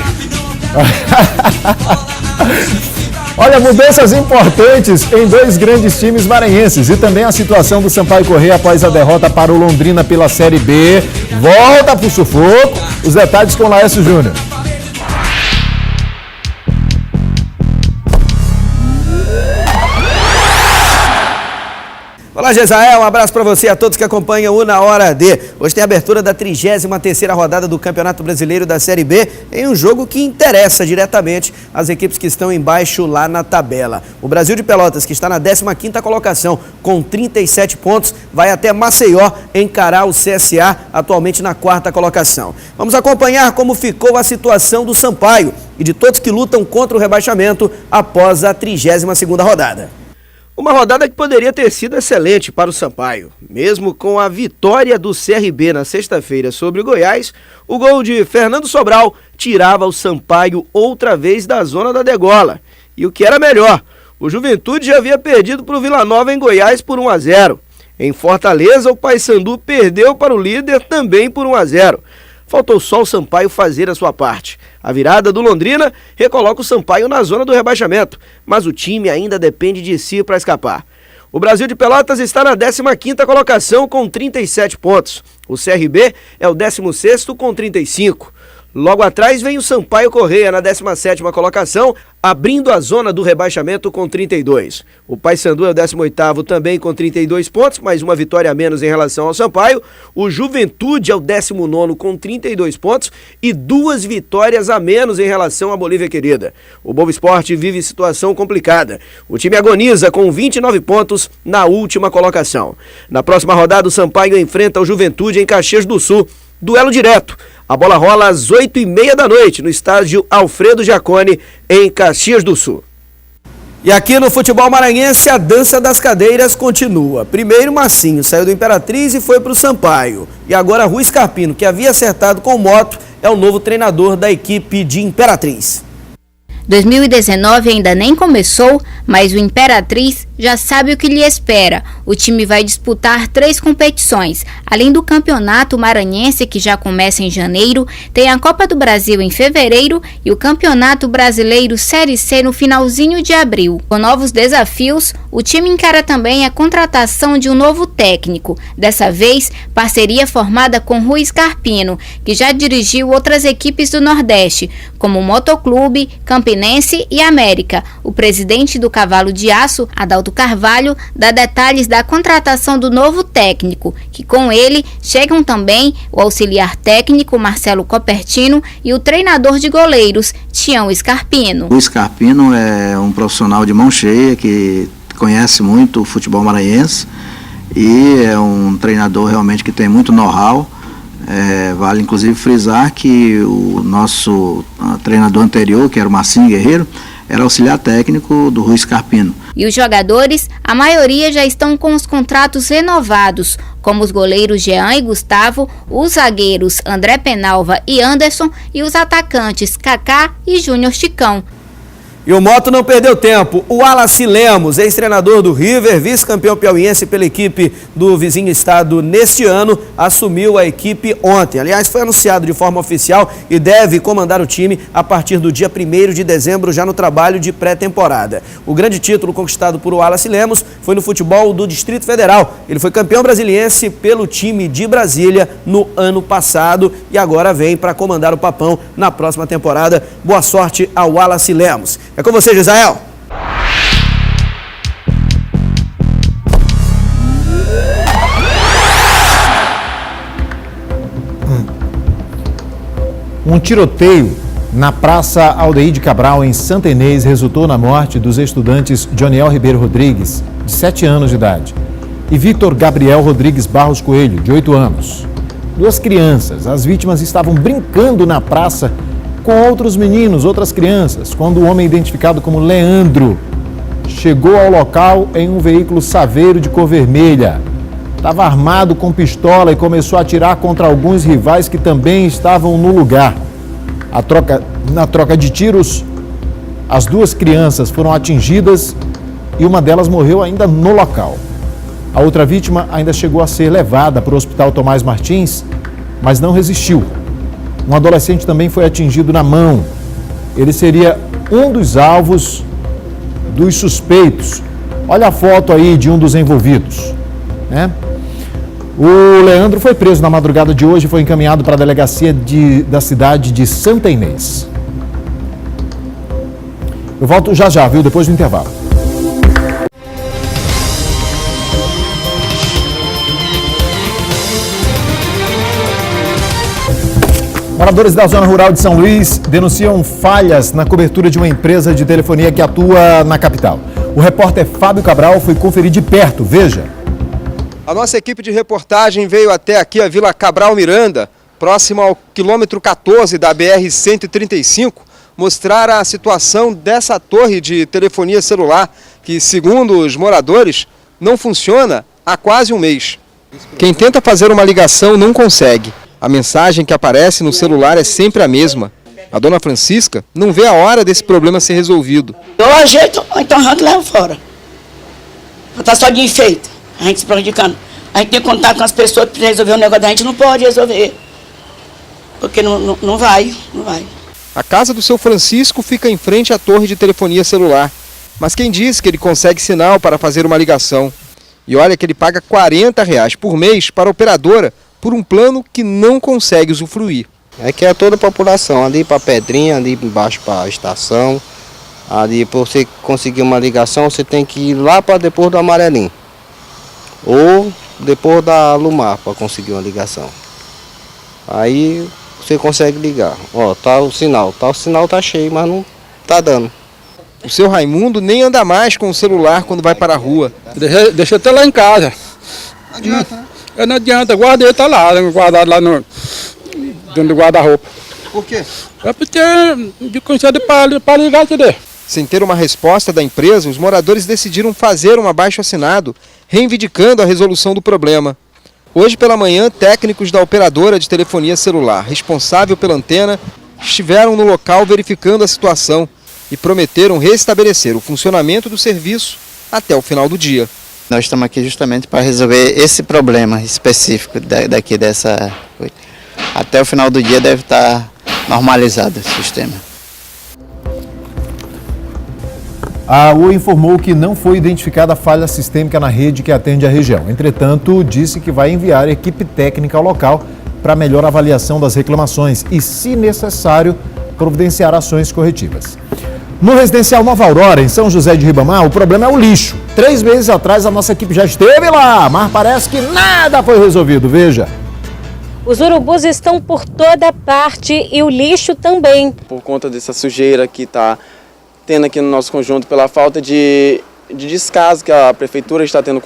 Olha, mudanças importantes em 2 grandes times maranhenses e também a situação do Sampaio Corrêa após a derrota para o Londrina pela Série B. Volta pro sufoco. Os detalhes com Laércio Júnior. Olá, Gesael, um abraço para você e a todos que acompanham o Na Hora D. Hoje tem a abertura da 33ª rodada do Campeonato Brasileiro da Série B, em um jogo que interessa diretamente as equipes que estão embaixo lá na tabela. O Brasil de Pelotas, que está na 15ª colocação com 37 pontos, vai até Maceió encarar o CSA, atualmente na 4ª colocação. Vamos acompanhar como ficou a situação do Sampaio e de todos que lutam contra o rebaixamento após a 32ª rodada. Uma rodada que poderia ter sido excelente para o Sampaio. Mesmo com a vitória do CRB na sexta-feira sobre o Goiás, o gol de Fernando Sobral tirava o Sampaio outra vez da zona da degola. E o que era melhor, o Juventude já havia perdido para o Vila Nova em Goiás por 1-0. Em Fortaleza, o Paysandu perdeu para o líder também por 1-0. Faltou só o Sampaio fazer a sua parte. A virada do Londrina recoloca o Sampaio na zona do rebaixamento, mas o time ainda depende de si para escapar. O Brasil de Pelotas está na 15ª colocação com 37 pontos. O CRB é o 16º com 35. Logo atrás vem o Sampaio Corrêa na 17ª colocação, abrindo a zona do rebaixamento com 32. O Paysandu é o 18º também com 32 pontos, mais uma vitória a menos em relação ao Sampaio. O Juventude é o 19º com 32 pontos e 2 vitórias a menos em relação à Bolívia Querida. O Boa Esporte vive situação complicada. O time agoniza com 29 pontos na última colocação. Na próxima rodada, o Sampaio enfrenta o Juventude em Caxias do Sul. Duelo direto. A bola rola às 8h30 da noite no estádio Alfredo Jaconi, em Caxias do Sul. E aqui no futebol maranhense, a dança das cadeiras continua. Primeiro, Massinho saiu do Imperatriz e foi para o Sampaio. E agora, Rui Scarpino, que havia acertado com o Moto, é o novo treinador da equipe de Imperatriz. 2019 ainda nem começou, mas o Imperatriz já sabe o que lhe espera. O time vai disputar 3 competições. Além do Campeonato Maranhense, que já começa em janeiro, tem a Copa do Brasil em fevereiro e o Campeonato Brasileiro Série C no finalzinho de abril. Com novos desafios, o time encara também a contratação de um novo técnico. Dessa vez, parceria formada com Rui Scarpino, que já dirigiu outras equipes do Nordeste, como o Motoclube, Campinense e América. O presidente do Cavalo de Aço, Adalto Carvalho, dá detalhes da contratação do novo técnico, que com ele chegam também o auxiliar técnico Marcelo Copertino e o treinador de goleiros, Tião Scarpino. O Scarpino é um profissional de mão cheia que conhece muito o futebol maranhense e é um treinador realmente que tem muito know-how. Vale inclusive frisar que o nosso treinador anterior, que era o Marcinho Guerreiro, era auxiliar técnico do Rui Scarpino. E os jogadores, a maioria já estão com os contratos renovados, como os goleiros Jean e Gustavo, os zagueiros André Penalva e Anderson e os atacantes Kaká e Júnior Chicão. E o Moto não perdeu tempo. O Wallace Lemos, ex-treinador do River, vice-campeão piauiense pela equipe do vizinho estado neste ano, assumiu a equipe ontem. Aliás, foi anunciado de forma oficial e deve comandar o time a partir do dia 1º de dezembro, já no trabalho de pré-temporada. O grande título conquistado por Wallace Lemos foi no futebol do Distrito Federal. Ele foi campeão brasiliense pelo time de Brasília no ano passado e agora vem para comandar o Papão na próxima temporada. Boa sorte ao Wallace Lemos. É com você, Gisael. Um tiroteio na Praça Aldeir de Cabral, em Santa Inês, resultou na morte dos estudantes Joniel Ribeiro Rodrigues, de 7 anos de idade, e Victor Gabriel Rodrigues Barros Coelho, de 8 anos. 2 crianças. As vítimas estavam brincando na praça com outros meninos, outras crianças, quando o homem identificado como Leandro chegou ao local em um veículo Saveiro de cor vermelha. Estava armado com pistola e começou a atirar contra alguns rivais que também estavam no lugar. Na troca de tiros, as 2 crianças foram atingidas e uma delas morreu ainda no local. A outra vítima ainda chegou a ser levada para o Hospital Tomás Martins, mas não resistiu. Um adolescente também foi atingido na mão. Ele seria um dos alvos dos suspeitos. Olha a foto aí de um dos envolvidos, né? O Leandro foi preso na madrugada de hoje e foi encaminhado para a delegacia da cidade de Santa Inês. Eu volto já, viu? Depois do intervalo. Moradores da zona rural de São Luís denunciam falhas na cobertura de uma empresa de telefonia que atua na capital. O repórter Fábio Cabral foi conferir de perto, veja. A nossa equipe de reportagem veio até aqui a Vila Cabral Miranda, próximo ao quilômetro 14 da BR-135, mostrar a situação dessa torre de telefonia celular que, segundo os moradores, não funciona há quase um mês. Quem tenta fazer uma ligação não consegue. A mensagem que aparece no celular é sempre a mesma. A dona Francisca não vê a hora desse problema ser resolvido. Ou ajeito, ou então arranca e leva fora. Tá só de enfeite, a gente se prejudicando. A gente tem que contar com as pessoas para resolver o negócio da gente, não pode resolver. Porque não vai. A casa do seu Francisco fica em frente à torre de telefonia celular. Mas quem diz que ele consegue sinal para fazer uma ligação? E olha que ele paga R$40 por mês para a operadora, por um plano que não consegue usufruir. É que é toda a população, ali para Pedrinha, ali embaixo para a estação, ali para você conseguir uma ligação, você tem que ir lá para depois do Amarelinho, ou depois da Lumar para conseguir uma ligação. Aí você consegue ligar, ó, tá o sinal tá cheio, mas não tá dando. O seu Raimundo nem anda mais com o celular quando vai para a rua. Deixa até lá em casa. Não adianta, né? Não adianta, guardei, tá lá, guardado lá dentro do guarda-roupa. Por quê? É porque de conselho para ligar, cadê? Sem ter uma resposta da empresa, os moradores decidiram fazer um abaixo-assinado, reivindicando a resolução do problema. Hoje pela manhã, técnicos da operadora de telefonia celular, responsável pela antena, estiveram no local verificando a situação e prometeram restabelecer o funcionamento do serviço até o final do dia. Nós estamos aqui justamente para resolver esse problema específico daqui dessa coisa. Até o final do dia deve estar normalizado o sistema. A AU informou que não foi identificada falha sistêmica na rede que atende a região. Entretanto, disse que vai enviar equipe técnica ao local para melhor avaliação das reclamações e, se necessário, providenciar ações corretivas. No residencial Nova Aurora, em São José de Ribamar, o problema é o lixo. 3 meses atrás a nossa equipe já esteve lá, mas parece que nada foi resolvido. Veja. Os urubus estão por toda parte e o lixo também. Por conta dessa sujeira que está tendo aqui no nosso conjunto, pela falta de descaso que a prefeitura está tendo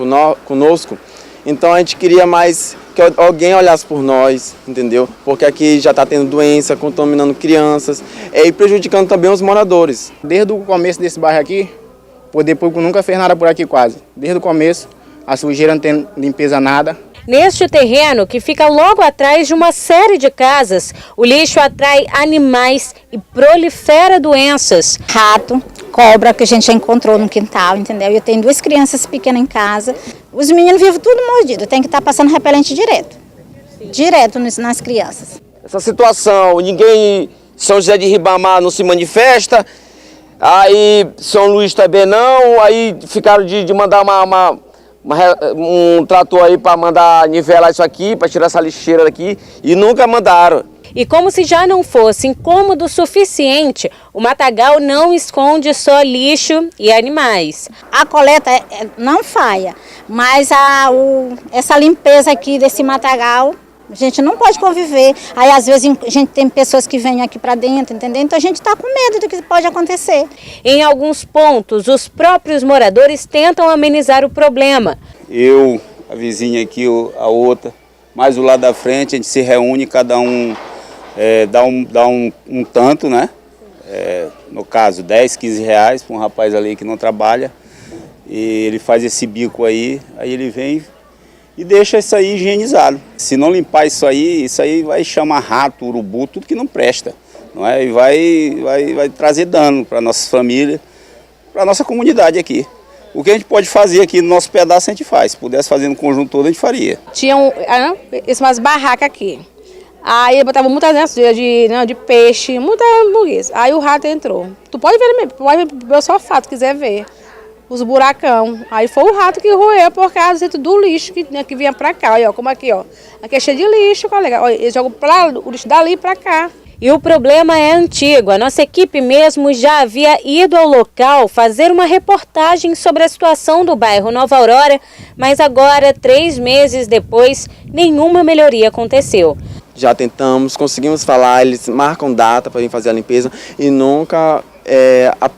conosco, então a gente queria mais que alguém olhasse por nós, entendeu? Porque aqui já está tendo doença, contaminando crianças e prejudicando também os moradores. Desde o começo desse bairro aqui, o poder público nunca fez nada por aqui quase. Desde o começo, a sujeira não tem limpeza nada. Neste terreno, que fica logo atrás de uma série de casas, o lixo atrai animais e prolifera doenças. Rato, cobra que a gente já encontrou no quintal, entendeu? Eu tenho 2 crianças pequenas em casa. Os meninos vivem tudo mordido, tem que estar passando repelente direto nas crianças. Essa situação, ninguém, São José de Ribamar não se manifesta, aí São Luís também não, aí ficaram de mandar um trator aí para mandar nivelar isso aqui, para tirar essa lixeira daqui, e nunca mandaram. E como se já não fosse incômodo suficiente, o matagal não esconde só lixo e animais. A coleta não falha, mas essa limpeza aqui desse matagal, a gente não pode conviver. Aí às vezes a gente tem pessoas que vêm aqui para dentro, entendeu? Então a gente está com medo do que pode acontecer. Em alguns pontos, os próprios moradores tentam amenizar o problema. Eu, a vizinha aqui, a outra, mais o lado da frente, a gente se reúne, cada um dá um tanto, né? No caso, 10, 15 reais para um rapaz ali que não trabalha. E ele faz esse bico aí ele vem e deixa isso aí higienizado. Se não limpar isso aí vai chamar rato, urubu, tudo que não presta, não é? E vai trazer dano para nossas famílias, para a nossa comunidade aqui. O que a gente pode fazer aqui no nosso pedaço a gente faz. Se pudesse fazer no conjunto todo, a gente faria. Tinha umas barracas aqui. Aí ele botava muita de peixe, muita hamburguesa. Aí o rato entrou. Tu pode ver mesmo, pode ver o sofá, se quiser ver. Os buracão. Aí foi o rato que roeu por causa do lixo que vinha pra cá. Olha, como aqui, ó. Aqui é cheio de lixo, colega. Olha, eles jogam o lixo dali pra cá. E o problema é antigo. A nossa equipe mesmo já havia ido ao local fazer uma reportagem sobre a situação do bairro Nova Aurora, mas agora, 3 meses depois, nenhuma melhoria aconteceu. Já tentamos, conseguimos falar, eles marcam data para vir fazer a limpeza e nunca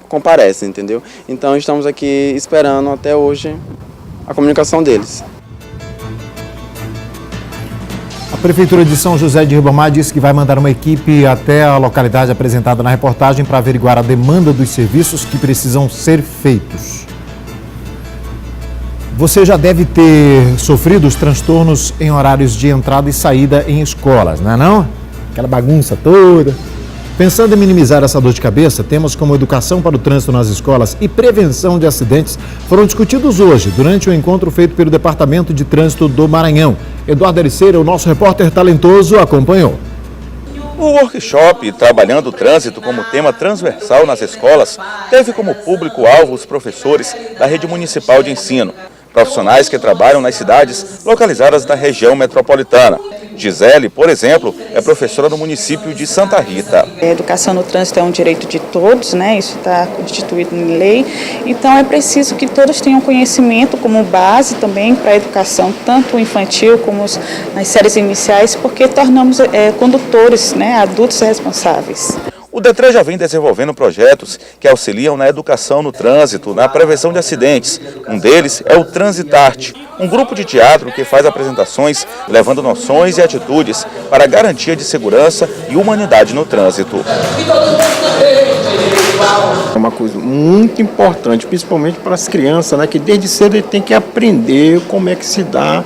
comparecem, entendeu? Então estamos aqui esperando até hoje a comunicação deles. A Prefeitura de São José de Ribamar disse que vai mandar uma equipe até a localidade apresentada na reportagem para averiguar a demanda dos serviços que precisam ser feitos. Você já deve ter sofrido os transtornos em horários de entrada e saída em escolas, não é não? Aquela bagunça toda. Pensando em minimizar essa dor de cabeça, temas como educação para o trânsito nas escolas e prevenção de acidentes foram discutidos hoje, durante o encontro feito pelo Departamento de Trânsito do Maranhão. Eduardo Ericeira, o nosso repórter talentoso, acompanhou. O workshop Trabalhando o Trânsito como tema transversal nas escolas teve como público-alvo os professores da Rede Municipal de Ensino, profissionais que trabalham nas cidades localizadas na região metropolitana. Gisele, por exemplo, é professora no município de Santa Rita. A educação no trânsito é um direito de todos, né? Isso está constituído em lei. Então é preciso que todos tenham conhecimento como base também para a educação, tanto infantil como nas séries iniciais, porque tornamos condutores, né? Adultos responsáveis. O DETRAN já vem desenvolvendo projetos que auxiliam na educação no trânsito, na prevenção de acidentes. Um deles é o Transitarte, um grupo de teatro que faz apresentações levando noções e atitudes para a garantia de segurança e humanidade no trânsito. É uma coisa muito importante, principalmente para as crianças, né, que desde cedo ele tem que aprender como é que se dá,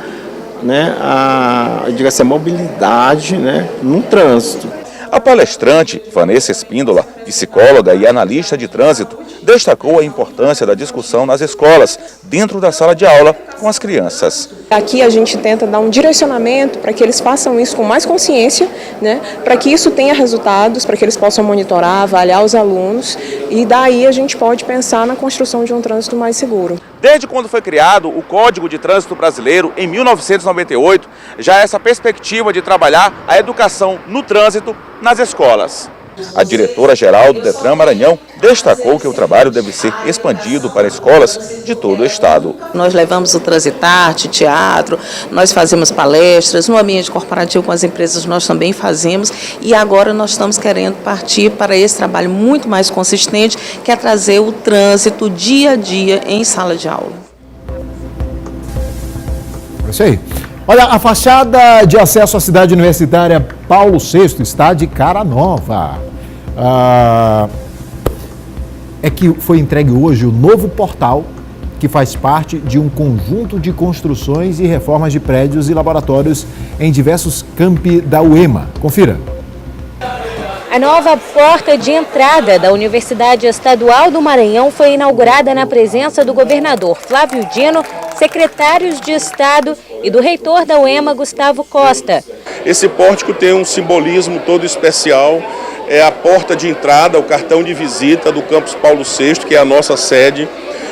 né, a mobilidade, né, no trânsito. A palestrante, Vanessa Espíndola, psicóloga e analista de trânsito, destacou a importância da discussão nas escolas, dentro da sala de aula, com as crianças. Aqui a gente tenta dar um direcionamento para que eles façam isso com mais consciência, né? Para que isso tenha resultados, para que eles possam monitorar, avaliar os alunos, e daí a gente pode pensar na construção de um trânsito mais seguro. Desde quando foi criado o Código de Trânsito Brasileiro, em 1998, já há essa perspectiva de trabalhar a educação no trânsito nas escolas. A diretora-geral do Detran Maranhão destacou que o trabalho deve ser expandido para escolas de todo o estado. Nós levamos o Transitarte, teatro, nós fazemos palestras, no ambiente corporativo com as empresas nós também fazemos, e agora nós estamos querendo partir para esse trabalho muito mais consistente, que é trazer o trânsito dia a dia em sala de aula. É isso aí. Olha, a fachada de acesso à cidade universitária Paulo VI está de cara nova. É que foi entregue hoje o novo portal, que faz parte de um conjunto de construções e reformas de prédios e laboratórios em diversos campi da UEMA. Confira. A nova porta de entrada da Universidade Estadual do Maranhão foi inaugurada na presença do governador Flávio Dino, secretários de Estado e do reitor da UEMA, Gustavo Costa. Esse pórtico tem um simbolismo todo especial, é a porta de entrada, o cartão de visita do campus Paulo VI, que é a nossa sede,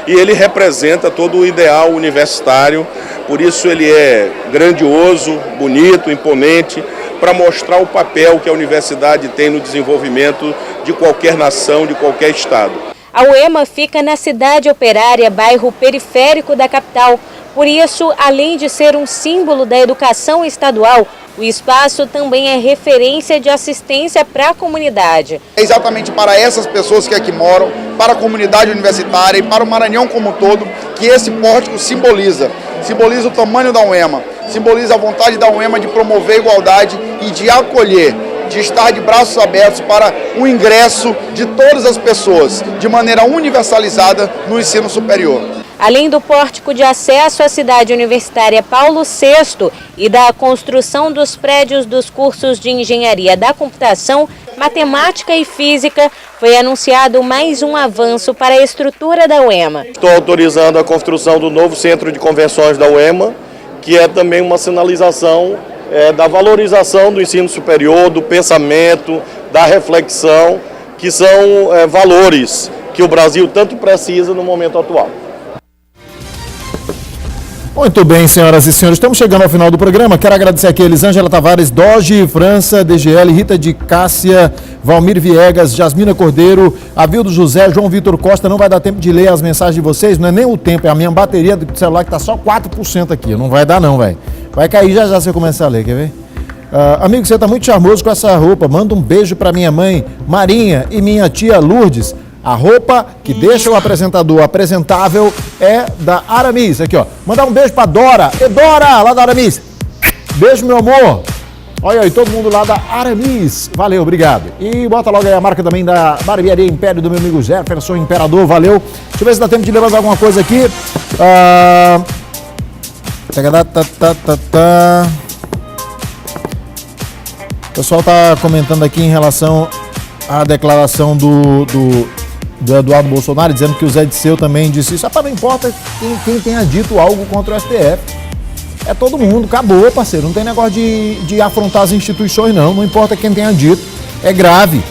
e ele representa todo o ideal universitário, por isso ele é grandioso, bonito, imponente, para mostrar o papel que a universidade tem no desenvolvimento de qualquer nação, de qualquer estado. A UEMA fica na cidade operária, bairro periférico da capital. Por isso, além de ser um símbolo da educação estadual, o espaço também é referência de assistência para a comunidade. É exatamente para essas pessoas que aqui moram, para a comunidade universitária e para o Maranhão como um todo, que esse pórtico simboliza. Simboliza o tamanho da UEMA, simboliza a vontade da UEMA de promover a igualdade e de acolher, de estar de braços abertos para o ingresso de todas as pessoas, de maneira universalizada no ensino superior. Além do pórtico de acesso à cidade universitária Paulo VI e da construção dos prédios dos cursos de Engenharia da Computação, Matemática e Física, foi anunciado mais um avanço para a estrutura da UEMA. Estou autorizando a construção do novo centro de convenções da UEMA, que é também uma sinalização da valorização do ensino superior, do pensamento, da reflexão, que são valores que o Brasil tanto precisa no momento atual. Muito bem, senhoras e senhores, estamos chegando ao final do programa. Quero agradecer aqui a Elisângela Tavares, Doge França, DGL, Rita de Cássia, Valmir Viegas, Jasmina Cordeiro, Avildo José, João Vitor Costa. Não vai dar tempo de ler as mensagens de vocês, não é nem o tempo, é a minha bateria do celular que está só 4% aqui. Não vai dar não, velho. Vai cair já já se eu começar a ler, quer ver? Amigo, você está muito charmoso com essa roupa. Manda um beijo para minha mãe, Marinha, e minha tia Lourdes. A roupa que deixa o apresentador apresentável é da Aramis. Aqui, ó. Mandar um beijo pra Dora. Dora, lá da Aramis. Beijo, meu amor. Olha aí, todo mundo lá da Aramis. Valeu, obrigado. E bota logo aí a marca também da Barbearia Império do meu amigo Jefferson Imperador. Valeu. Deixa eu ver se dá tempo de ler mais alguma coisa aqui. O pessoal tá comentando aqui em relação à declaração do Eduardo Bolsonaro, dizendo que o Zé Disseu também disse isso. Não importa quem tenha dito algo contra o STF. É todo mundo, acabou, parceiro. Não tem negócio de afrontar as instituições, não. Não importa quem tenha dito. É grave.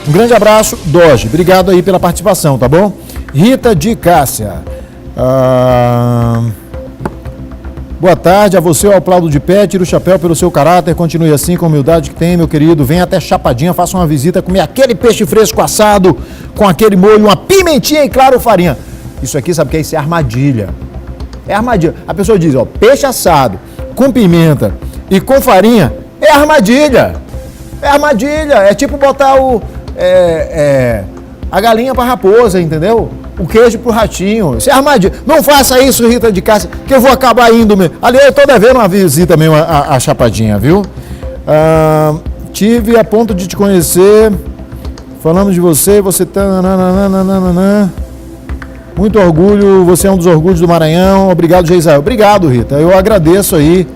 Um grande abraço, Doge. Obrigado aí pela participação, tá bom? Rita de Cássia. Boa tarde, a você eu aplaudo de pé, tiro o chapéu pelo seu caráter, continue assim com a humildade que tem, meu querido. Venha até Chapadinha, faça uma visita, comer aquele peixe fresco assado, com aquele molho, uma pimentinha e, claro, farinha. Isso aqui, sabe o que é isso? É armadilha. É armadilha. A pessoa diz, ó, peixe assado, com pimenta e com farinha, é armadilha. É armadilha. É tipo botar a galinha pra raposa, entendeu? O queijo pro ratinho. Isso é armadilha. Não faça isso, Rita de Cássia, que eu vou acabar indo mesmo. Ali eu tô devendo uma visita mesmo a Chapadinha, viu? Tive a ponto de te conhecer. Falamos de você tá... Muito orgulho, você é um dos orgulhos do Maranhão. Obrigado, Geisael. Obrigado, Rita. Eu agradeço aí.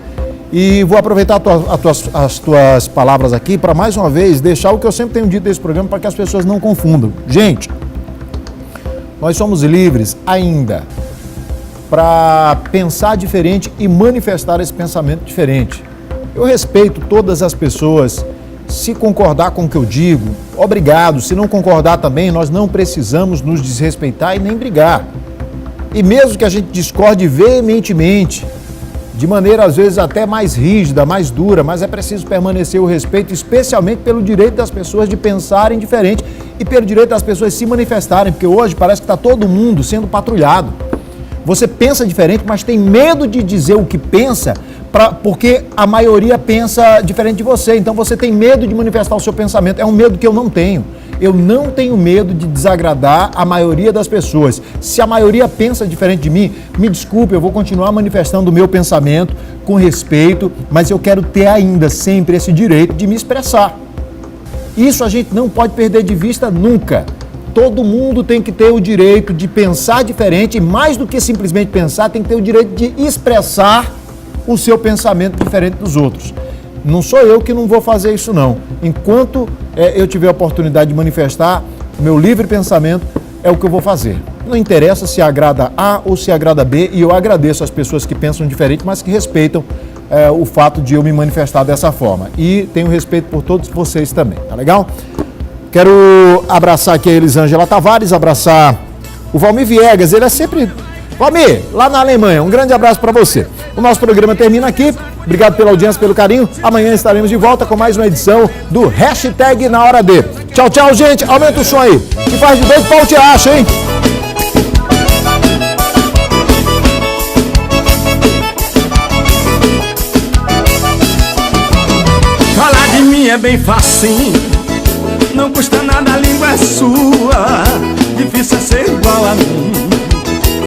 E vou aproveitar as tuas palavras aqui para, mais uma vez, deixar o que eu sempre tenho dito nesse programa para que as pessoas não confundam. Gente, Nós somos livres ainda para pensar diferente e manifestar esse pensamento diferente. Eu respeito todas as pessoas. Se concordar com o que eu digo, obrigado. Se não concordar também, nós não precisamos nos desrespeitar e nem brigar. E mesmo que a gente discorde veementemente, de maneira às vezes até mais rígida, mais dura, mas é preciso permanecer o respeito, especialmente pelo direito das pessoas de pensarem diferente e pelo direito das pessoas se manifestarem, porque hoje parece que está todo mundo sendo patrulhado. Você pensa diferente, mas tem medo de dizer o que pensa, porque a maioria pensa diferente de você. Então você tem medo de manifestar o seu pensamento. É um medo que eu não tenho. Eu não tenho medo de desagradar a maioria das pessoas. Se a maioria pensa diferente de mim, me desculpe, eu vou continuar manifestando o meu pensamento com respeito, mas eu quero ter ainda sempre esse direito de me expressar. Isso a gente não pode perder de vista nunca. Todo mundo tem que ter o direito de pensar diferente, e mais do que simplesmente pensar, tem que ter o direito de expressar o seu pensamento diferente dos outros. Não sou eu que não vou fazer isso não. Enquanto eu tiver a oportunidade de manifestar o meu livre pensamento, é o que eu vou fazer. Não interessa se agrada A ou se agrada B, e eu agradeço as pessoas que pensam diferente, mas que respeitam o fato de eu me manifestar dessa forma. E tenho respeito por todos vocês também, tá legal? Quero abraçar aqui a Elisângela Tavares, abraçar o Valmir Viegas, ele é sempre... Valmir, lá na Alemanha, um grande abraço para você. O nosso programa termina aqui, obrigado pela audiência, pelo carinho. Amanhã estaremos de volta com mais uma edição do Hashtag Na Hora D. Tchau, tchau, gente, aumenta o som aí. Que faz de doido, pau te acha, hein? Falar de mim é bem facinho, não custa nada, a língua é sua. Difícil é ser igual a mim.